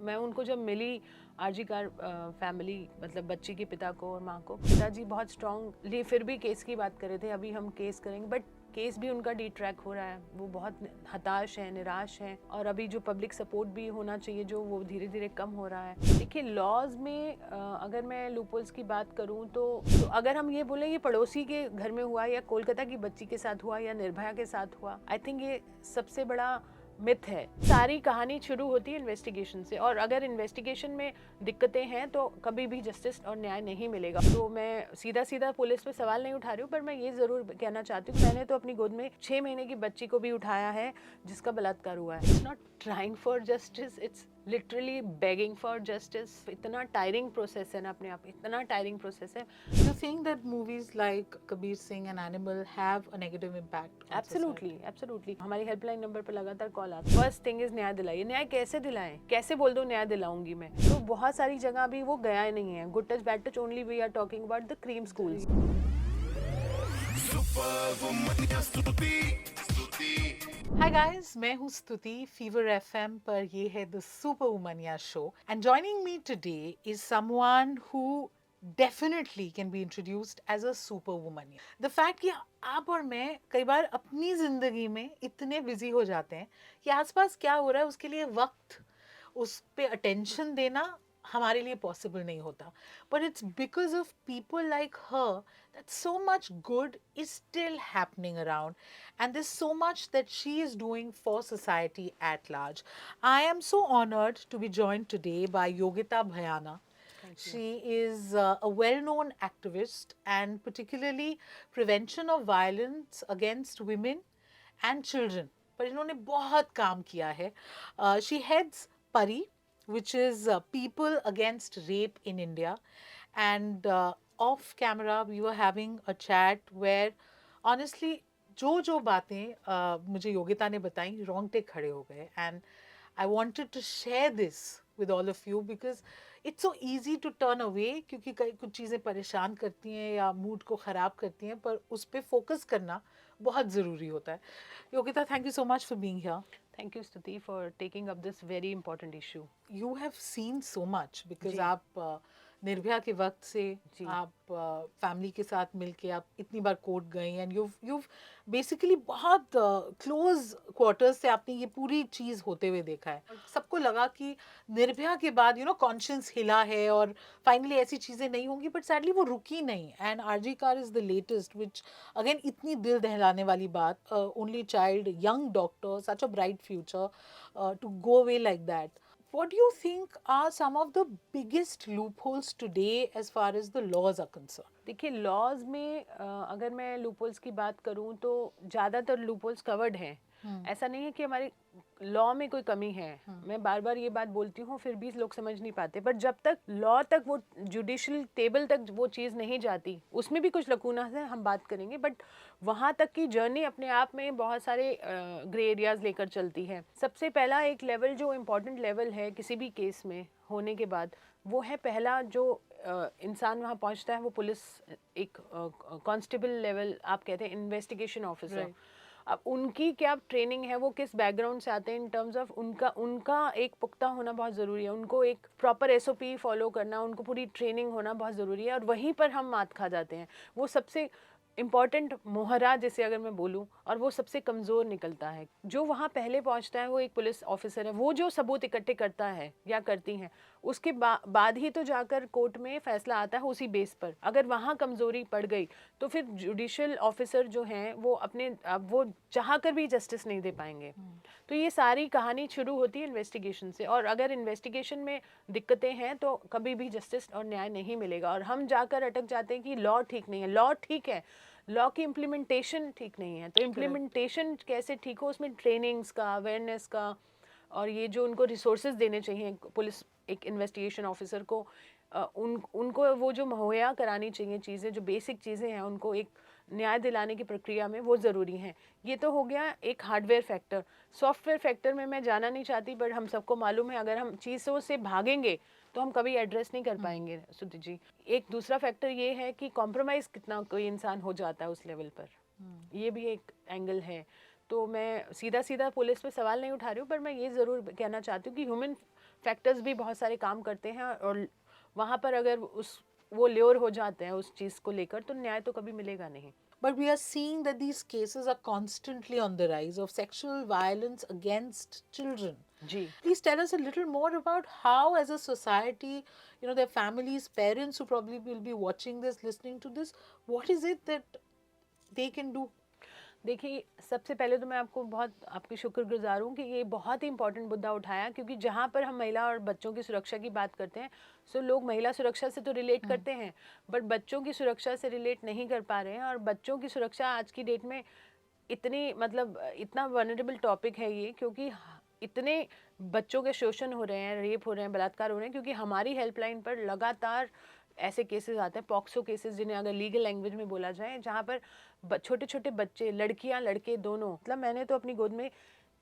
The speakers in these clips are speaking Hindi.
मैं उनको जब मिली आरजी कार फैमिली, मतलब बच्ची के पिता को और माँ को, पिताजी बहुत स्ट्रांगली फिर भी केस की बात कर रहे थे, अभी हम केस करेंगे, बट केस भी उनका डिट्रैक हो रहा है। वो बहुत हताश हैं, निराश हैं, और अभी जो पब्लिक सपोर्ट भी होना चाहिए जो वो धीरे धीरे कम हो रहा है। देखिए लॉज में अगर मैं लूपहोल्स की बात करूं तो अगर हम ये बोलें ये पड़ोसी के घर में हुआ या कोलकाता की बच्ची के साथ हुआ या निर्भया के साथ हुआ, आई थिंक ये सबसे बड़ा मिथ है। सारी कहानी शुरू होती है इन्वेस्टिगेशन से, और अगर इन्वेस्टिगेशन में दिक्कतें हैं तो कभी भी जस्टिस और न्याय नहीं मिलेगा। तो मैं सीधा सीधा पुलिस पे सवाल नहीं उठा रही हूँ, पर मैं ये जरूर कहना चाहती हूँ, मैंने तो अपनी गोद में 6 महीने की बच्ची को भी उठाया है जिसका बलात्कार हुआ है। It's not trying for justice, it's literally begging for justice. इतना टायरिंग प्रोसेस है ना, अपने आप इतना टायरिंग प्रोसेस है। You're saying that movies like Kabir Singh and Animal have a negative impact on absolutely society. Absolutely. हमारी हेल्पलाइन नंबर पर लगातार कॉल आता है। फर्स्ट थिंग इज न्याय दिलाइए। न्याय कैसे दिलाएं, कैसे बोल दो न्याय दिलाऊंगी मैं? तो बहुत सारी जगह भी वो गया ही नहीं है। Good touch bad touch only we are talking about the cream schools. Hi guys, मैं हूँ स्तुति। फीवर एफएम पर ये है the super Womaniya show and joining me today is someone who definitely can be introduced as a super Womaniya. The fact कि आप और मैं कई बार अपनी जिंदगी में इतने बिजी हो जाते हैं कि आसपास क्या हो रहा है उसके लिए वक्त, उस पे अटेंशन देना हमारे लिए पॉसिबल नहीं होता, but it's because of people like her that so much good is still happening around, and there's so much that she is doing for society at large. I am so honored to be joined today by Yogita Bhayana. She is a well-known activist and particularly prevention of violence against women and children. पर इन्होंने बहुत काम किया है. She heads PARI, which is People Against Rape in India, and off camera we were having a chat where honestly जो बातें मुझे योगिता ने बताई रोंगटे खड़े हो गए, and I wanted to share this with all of you because it's so easy to turn away क्योंकि कई कुछ चीज़ें परेशान करती हैं या मूड को ख़राब करती हैं, पर उस पर फोकस करना बहुत ज़रूरी होता है. Yogita, thank you so much for being here. Thank you Stuti for taking up this very important issue. You have seen so much because ji. आप निर्भया के वक्त से जी। आप फैमिली के साथ मिलके आप इतनी बार कोर्ट गए एंड यू बेसिकली बहुत क्लोज क्वार्टर्स से आपने ये पूरी चीज़ होते हुए देखा है. और सबको लगा कि निर्भया के बाद कॉन्शियस हिला है और फाइनली ऐसी चीज़ें नहीं होंगी, बट सैडली वो रुकी नहीं. And R G Kar is the latest which again इतनी दिल दहलाने वाली बात, only child, young doctor, such a bright future to go away like that. What do you think are some of the biggest loopholes today as far as the laws are concerned? देखिए लॉज में अगर मैं लूपहोल्स की बात करूं तो ज़्यादातर लूपहोल्स कवर्ड हैं। ऐसा नहीं है कि हमारे लॉ में कोई कमी है। मैं बार बार ये बात बोलती हूँ, फिर भी लोग समझ नहीं पाते। पर जब तक लॉ तक, वो जुडिशल टेबल तक वो चीज़ नहीं जाती, उसमें भी कुछ लकूना है, हम बात करेंगे। बट वहाँ तक की जर्नी अपने आप में बहुत सारे ग्रे एरियाज लेकर चलती है। सबसे पहला एक लेवल जो इम्पोर्टेंट लेवल है किसी भी केस में होने के बाद, वो है पहला जो इंसान वहाँ पहुँचता है, वो पुलिस, एक कांस्टेबल लेवल आप कहते हैं, इन्वेस्टिगेशन ऑफिसर। अब उनकी क्या ट्रेनिंग है, वो किस बैकग्राउंड से आते हैं, इन टर्म्स ऑफ उनका एक पुख्ता होना बहुत ज़रूरी है। उनको एक प्रॉपर एसओपी फॉलो करना, उनको पूरी ट्रेनिंग होना बहुत ज़रूरी है, और वहीं पर हम मात खा जाते हैं। वो सबसे इम्पॉर्टेंट मोहरा जैसे अगर मैं बोलूँ, और वो सबसे कमज़ोर निकलता है। जो वहाँ पहले पहुँचता है वो एक पुलिस ऑफिसर है। वो जो सबूत इकट्ठे करता है या करती हैं, उसके बाद ही तो जाकर कोर्ट में फैसला आता है उसी बेस पर। अगर वहाँ कमज़ोरी पड़ गई तो फिर जुडिशियल ऑफिसर जो हैं वो वो चाह कर भी जस्टिस नहीं दे पाएंगे। तो ये सारी कहानी शुरू होती है इन्वेस्टिगेशन से, और अगर इन्वेस्टिगेशन में दिक्कतें हैं तो कभी भी जस्टिस और न्याय नहीं मिलेगा, और हम जाकर अटक जाते हैं कि लॉ ठीक नहीं है। लॉ ठीक है, लॉ की इम्प्लीमेंटेशन ठीक नहीं है। तो इम्प्लीमेंटेशन कैसे ठीक हो, उसमें ट्रेनिंग्स का, अवेयरनेस का, और ये जो उनको रिसोर्सेज देने चाहिए पुलिस, एक इन्वेस्टिगेशन ऑफिसर को, उनको वो जो मुहैया करानी चाहिए चीज़ें, जो बेसिक चीज़ें हैं, उनको एक न्याय दिलाने की प्रक्रिया में वो ज़रूरी हैं। ये तो हो गया एक हार्डवेयर फैक्टर। सॉफ्टवेयर फैक्टर में मैं जाना नहीं चाहती, बट हम सबको मालूम है अगर हम चीज़ों से भागेंगे तो हम कभी एड्रेस नहीं कर पाएंगे सुधि जी। एक दूसरा फैक्टर ये है कि कॉम्प्रोमाइज़ कितना कोई इंसान हो जाता है उस लेवल पर, ये भी एक एंगल है। तो मैं सीधा सीधा पुलिस पे सवाल नहीं उठा रही हूँ, पर मैं ये ज़रूर कहना चाहती हूँ कि ह्यूमन फैक्टर्स भी बहुत सारे काम करते हैं, और वहाँ पर अगर वो ल्योर हो जाते हैं उस चीज़ को लेकर, तो न्याय तो कभी मिलेगा नहीं। But we are seeing that these cases are constantly on the rise of sexual violence against children. Ji. Please tell us a little more about how, as a society, their families, parents who probably will be watching this, listening to this, what is it that they can do? देखिए, सबसे पहले तो मैं आपको बहुत आपकी शुक्रगुजार हूँ कि ये बहुत ही इम्पोर्टेंट मुद्दा उठाया, क्योंकि जहाँ पर हम महिला और बच्चों की सुरक्षा की बात करते हैं, सो लोग महिला सुरक्षा से तो रिलेट करते हैं, बट बच्चों की सुरक्षा से रिलेट नहीं कर पा रहे हैं। और बच्चों की सुरक्षा आज की डेट में इतनी मतलब इतना वनरेबल टॉपिक है ये, क्योंकि इतने बच्चों के शोषण हो रहे हैं, रेप हो रहे हैं, बलात्कार हो रहे हैं, क्योंकि हमारी हेल्पलाइन पर लगातार ऐसे केसेस आते हैं, पॉक्सो केसेस, जिन्हें अगर लीगल लैंग्वेज में बोला जाए, जहाँ पर छोटे छोटे बच्चे, लड़कियां लड़के दोनों, मतलब मैंने तो अपनी गोद में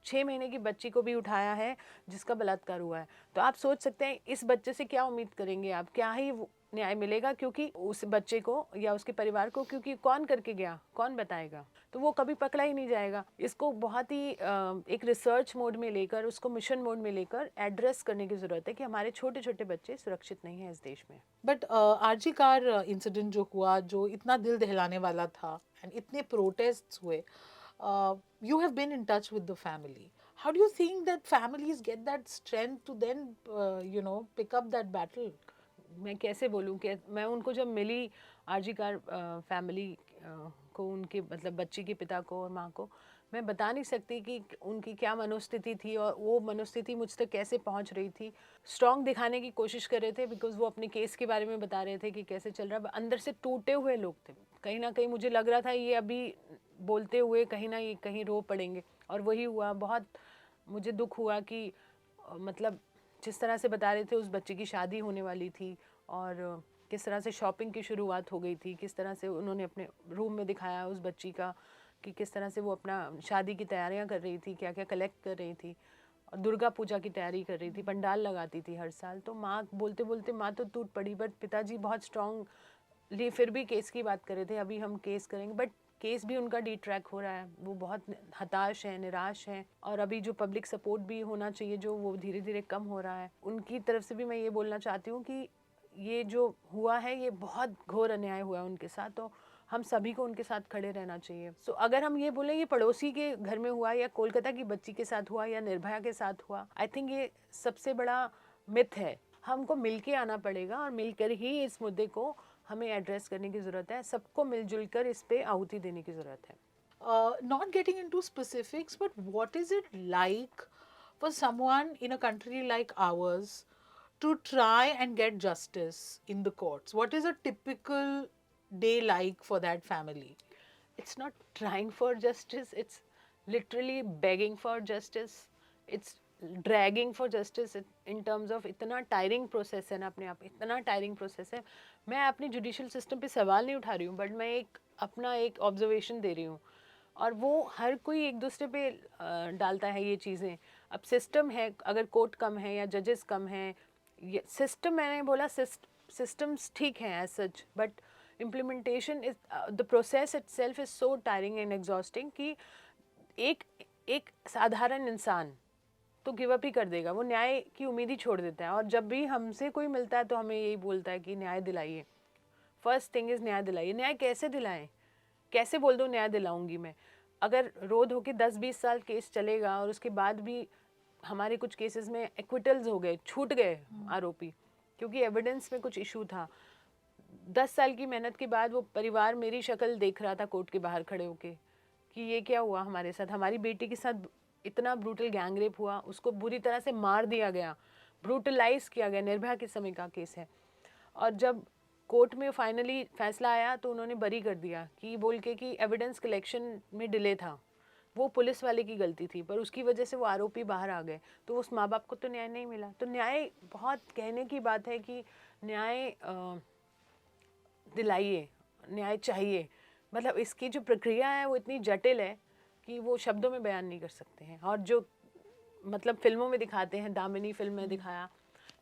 6 महीने की बच्ची को भी उठाया है जिसका बलात्कार हुआ है। तो आप सोच सकते हैं इस बच्चे से क्या उम्मीद करेंगे आप, क्या ही न्याय मिलेगा, क्योंकि उस बच्चे को या उसके परिवार को, क्योंकि कौन करके गया, कौन बताएगा, तो वो कभी पकड़ा ही नहीं जाएगा। इसको बहुत ही एक रिसर्च मोड में लेकर, उसको मिशन मोड में लेकर एड्रेस करने की ज़रूरत है कि हमारे छोटे छोटे बच्चे सुरक्षित नहीं हैं इस देश में। बट आरजी कार इंसिडेंट जो हुआ, जो इतना दिल दहलाने वाला था, एंड इतने प्रोटेस्ट्स हुए, you have been in touch with the family. How do you think that families get that strength to then, pick up that battle? मैं कैसे बोलूँ कि मैं उनको जब मिली, आरजी कार फैमिली को, उनके मतलब बच्ची के पिता को और माँ को, मैं बता नहीं सकती कि उनकी क्या मनोस्थिति थी और वो मनोस्थिति मुझ तक कैसे पहुँच रही थी। स्ट्रॉन्ग दिखाने की कोशिश कर रहे थे, बिकॉज वो अपने केस के बारे में बता रहे थे कि कैसे चल रहा है। अंदर से टूटे हुए लोग थे, कहीं ना कहीं मुझे लग रहा था ये अभी बोलते हुए कहीं ना कहीं रो पड़ेंगे, और वही हुआ। बहुत मुझे दुख हुआ कि मतलब जिस तरह से बता रहे थे, उस बच्चे की शादी होने वाली थी, और किस तरह से शॉपिंग की शुरुआत हो गई थी, किस तरह से उन्होंने अपने रूम में दिखाया उस बच्ची का कि किस तरह से वो अपना शादी की तैयारियां कर रही थी, क्या क्या कलेक्ट कर रही थी, और दुर्गा पूजा की तैयारी कर रही थी, पंडाल लगाती थी हर साल। तो माँ बोलते बोलते माँ तो टूट पड़ी, बट पिताजी बहुत स्ट्रॉन्गली फिर भी केस की बात कर रहे थे, अभी हम केस करेंगे, बट केस भी उनका डी ट्रैक हो रहा है। वो बहुत हताश हैं, निराश हैं, और अभी जो पब्लिक सपोर्ट भी होना चाहिए जो, वो धीरे धीरे कम हो रहा है। उनकी तरफ से भी मैं ये बोलना चाहती हूँ कि ये जो हुआ है, ये बहुत घोर अन्याय हुआ है उनके साथ, तो हम सभी को उनके साथ खड़े रहना चाहिए। सो अगर हम ये बोलें ये पड़ोसी के घर में हुआ, या कोलकाता की बच्ची के साथ हुआ, या निर्भया के साथ हुआ, आई थिंक ये सबसे बड़ा मिथ है। हमको मिलके आना पड़ेगा, और मिलकर ही इस मुद्दे को हमें एड्रेस करने की ज़रूरत है। सबको मिलजुल कर इस पे आहुति देने की ज़रूरत है। Not getting into specifics, but what is it like for someone in a country like ours to try and get justice in the courts? What is a typical day like for that family? It's not trying for justice, it's literally begging for justice, it's dragging for justice in terms of इतना टायरिंग प्रोसेस है ना, अपने आप इतना टायरिंग प्रोसेस है। मैं अपनी जुडिशियल सिस्टम पे सवाल नहीं उठा रही हूँ, बट मैं अपना एक ऑब्जर्वेशन दे रही हूँ, और वो हर कोई एक दूसरे पे डालता है ये चीज़ें। अब सिस्टम है, अगर कोर्ट कम है या जजेस कम हैं, ये सिस्टम, मैंने बोला सिस्टम्स ठीक हैं as such, but implementation is the process itself is so tiring and exhausting कि एक साधारण इंसान तो गिव अप ही कर देगा, वो न्याय की उम्मीद ही छोड़ देता है। और जब भी हमसे कोई मिलता है तो हमें यही बोलता है कि न्याय दिलाइए, फर्स्ट थिंग इज़ न्याय दिलाइए। न्याय कैसे दिलाएं, कैसे बोल दो न्याय दिलाऊंगी मैं? अगर रोध होके 10-20 साल केस चलेगा, और उसके बाद भी हमारे कुछ केसेस में एक्विटल्स हो गए, छूट गए आरोपी, क्योंकि एविडेंस में कुछ इशू था। 10 साल की मेहनत के बाद वो परिवार मेरी शक्ल देख रहा था कोर्ट के बाहर खड़े होके कि ये क्या हुआ हमारे साथ, हमारी बेटी के साथ इतना ब्रूटल गैंग रेप हुआ, उसको बुरी तरह से मार दिया गया, ब्रूटलाइज किया गया। निर्भया के समय का केस है, और जब कोर्ट में फाइनली फैसला आया तो उन्होंने बरी कर दिया कि बोल के कि एविडेंस कलेक्शन में डिले था, वो पुलिस वाले की गलती थी, पर उसकी वजह से वो आरोपी बाहर आ गए, तो उस माँ बाप को तो न्याय नहीं मिला। तो न्याय बहुत कहने की बात है कि न्याय दिलाइए, न्याय चाहिए। मतलब इसकी जो प्रक्रिया है वो इतनी जटिल है कि वो शब्दों में बयान नहीं कर सकते हैं। और जो मतलब फिल्मों में दिखाते हैं, दामिनी फिल्म में दिखाया,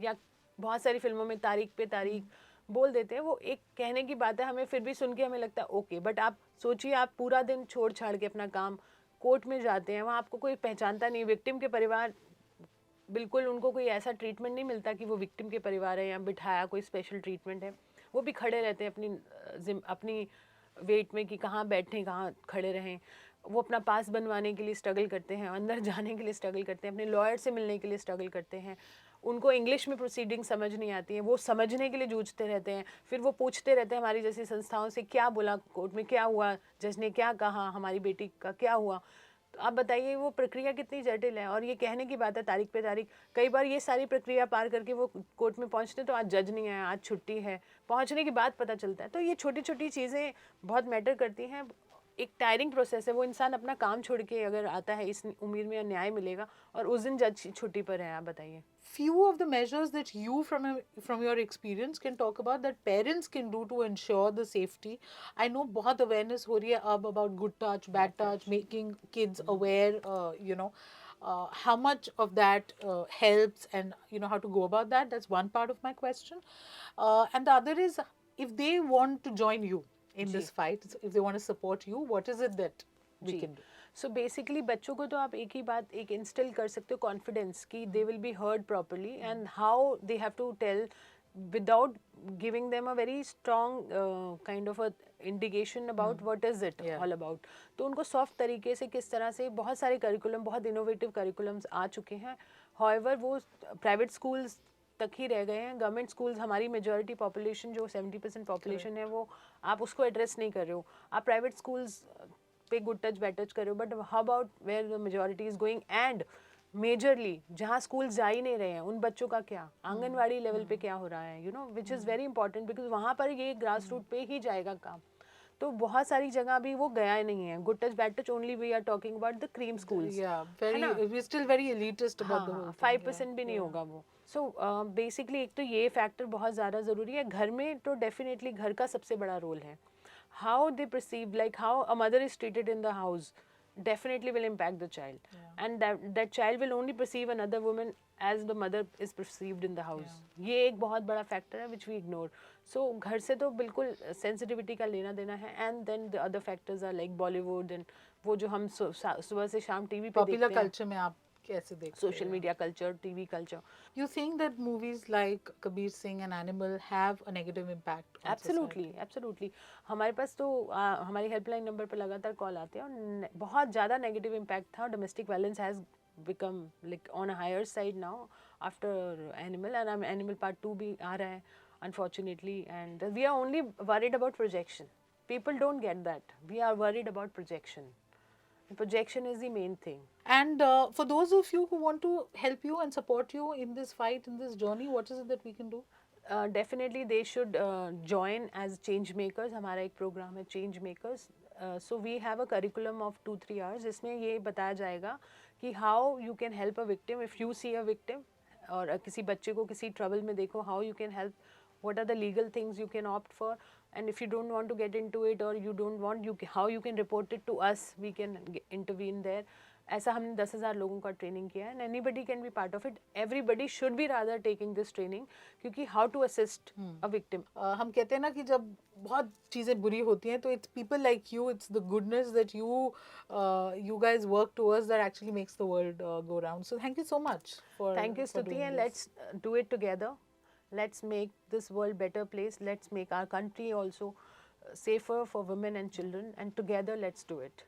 या बहुत सारी फिल्मों में तारीख पे तारीख बोल देते हैं, वो एक कहने की बात है, हमें फिर भी सुन के हमें लगता है ओके, बट आप सोचिए, आप पूरा दिन छोड़ छाड़ के अपना काम कोर्ट में जाते हैं, वहाँ आपको कोई पहचानता नहीं, विक्टिम के परिवार बिल्कुल उनको कोई ऐसा ट्रीटमेंट नहीं मिलता कि वो विक्टिम के परिवार है या बिठाया कोई स्पेशल ट्रीटमेंट है। वो भी खड़े रहते हैं अपनी वेट में कि कहाँ बैठें, कहाँ खड़े रहें। वो अपना पास बनवाने के लिए स्ट्रगल करते हैं, अंदर जाने के लिए स्ट्रगल करते हैं, अपने लॉयर से मिलने के लिए स्ट्रगल करते हैं। उनको इंग्लिश में प्रोसीडिंग समझ नहीं आती है, वो समझने के लिए जूझते रहते हैं। फिर वो पूछते रहते हैं हमारी जैसी संस्थाओं से, क्या बोला कोर्ट में, क्या हुआ, जज ने क्या कहा, हमारी बेटी का क्या हुआ। तो आप बताइए वो प्रक्रिया कितनी जटिल है। और ये कहने की बात है तारीख पे तारीख, कई बार ये सारी प्रक्रिया पार करके वो कोर्ट में पहुंचते तो आज जज नहीं आया, आज छुट्टी है, पहुंचने के बाद पता चलता है। तो ये छोटी छोटी चीज़ें बहुत मैटर करती हैं। एक टायरिंग प्रोसेस है, वो इंसान अपना काम छोड़ के अगर आता है इस उम्मीद में न्याय मिलेगा, और उस दिन जज छुट्टी पर है। आप बताइए। Few of the measures that you from your experience can talk about that parents can do to ensure the safety. I know बहुत awareness हो रही है अब about good touch, bad touch, making kids aware, how much of that helps, and you know how to go about that. That's one part of my question. And the other is, if they want to join you in this fight, if they want to support you, what is it that we can do? So basically बच्चों को तो आप एक ही बात एक इंस्टिल कर सकते हो, कॉन्फिडेंस की they will be heard properly and how they have to tell without giving them a very strong kind of a indication about what is it all about. तो उनको सॉफ्ट तरीके से किस तरह से, बहुत सारे करिकुलम, बहुत इनोवेटिव करिकुलम्स आ चुके हैं। हाउएवर वो प्राइवेट स्कूल्स तक ही रह गए हैं। गवर्नमेंट स्कूल्स, हमारी मेजॉरिटी पॉपुलेशन जो 70% पॉपुलेशन है, वो आप उसको एड्रेस नहीं कर रहे हो। आप प्राइवेट स्कूल्स पे गुड टच बैड टच कर रहे हो, but how about where the majority is going, and majorly जहाँ स्कूल जा ही नहीं रहे हैं उन बच्चों का क्या, आंगनवाड़ी लेवल पे क्या हो रहा है, you know, which is very important, because वहाँ पर ये ग्रास रूट पे ही जाएगा काम। तो बहुत सारी जगह भी वो गया ही नहीं है। Good touch bad touch only we are talking about the cream schools, है ना, we're still very elitist about the whole thing. 5% भी नहीं होगा वो। सो बेसिकली एक तो ये फैक्टर बहुत ज़्यादा ज़रूरी है। घर में तो डेफिनेटली घर का सबसे बड़ा रोल है। How they perceive, like how a mother is treated in the house, definitely will impact the child. And that child will only perceive another woman as the mother is perceived in the house. ये एक बहुत बड़ा फैक्टर है which we ignore. So घर से तो बिल्कुल सेंसिटिविटी का लेना देना है। And then the other factors are like Bollywood and वो जो हम सुबह से शाम टीवी पे देखते हैं। Popular culture में आप कैसे देखते हैं? Social media culture, TV culture. You think that movies like Kabir Singh and Animal have a negative impact on absolutely, absolutely. हमारे पास तो हमारी हेल्पलाइन नंबर पर लगातार कॉल आते हैं, और बहुत ज़्यादा नेगेटिव इम्पैक्ट था। Domestic violence has become like on a higher side now after Animal, and Animal part 2 भी आ रहा है unfortunately, and we are only worried about projection. People don't get that, we are worried about projection. Projection is the main thing. And for those of you who want to help you and support you in this fight, in this journey, what is it that we can do? Definitely they should join as change makers. हमारा एक प्रोग्राम है change makers. So we have a curriculum of 2-3 hours जिसमें ये बताया जाएगा कि how you can help a victim if you see a victim, और किसी बच्चे को किसी ट्रबल में देखो, how you can help, what are the legal things you can opt for, and if you don't want to get into it or you don't want, how you can report it to us, we can intervene there. ऐसा हमने 10,000 लोगों का ट्रेनिंग किया है, and anybody can be part of it. Everybody should be rather taking this training, क्योंकि how to assist a victim. हम कहते हैं ना कि जब बहुत चीज़ें बुरी होती हैं तो it's people like you, it's the goodness that you guys work towards that actually makes the world go round. So thank you so much for Thank you, Stuti, and let's do it together. Let's make this world better place. Let's make our country also safer for women and children, and together let's do it.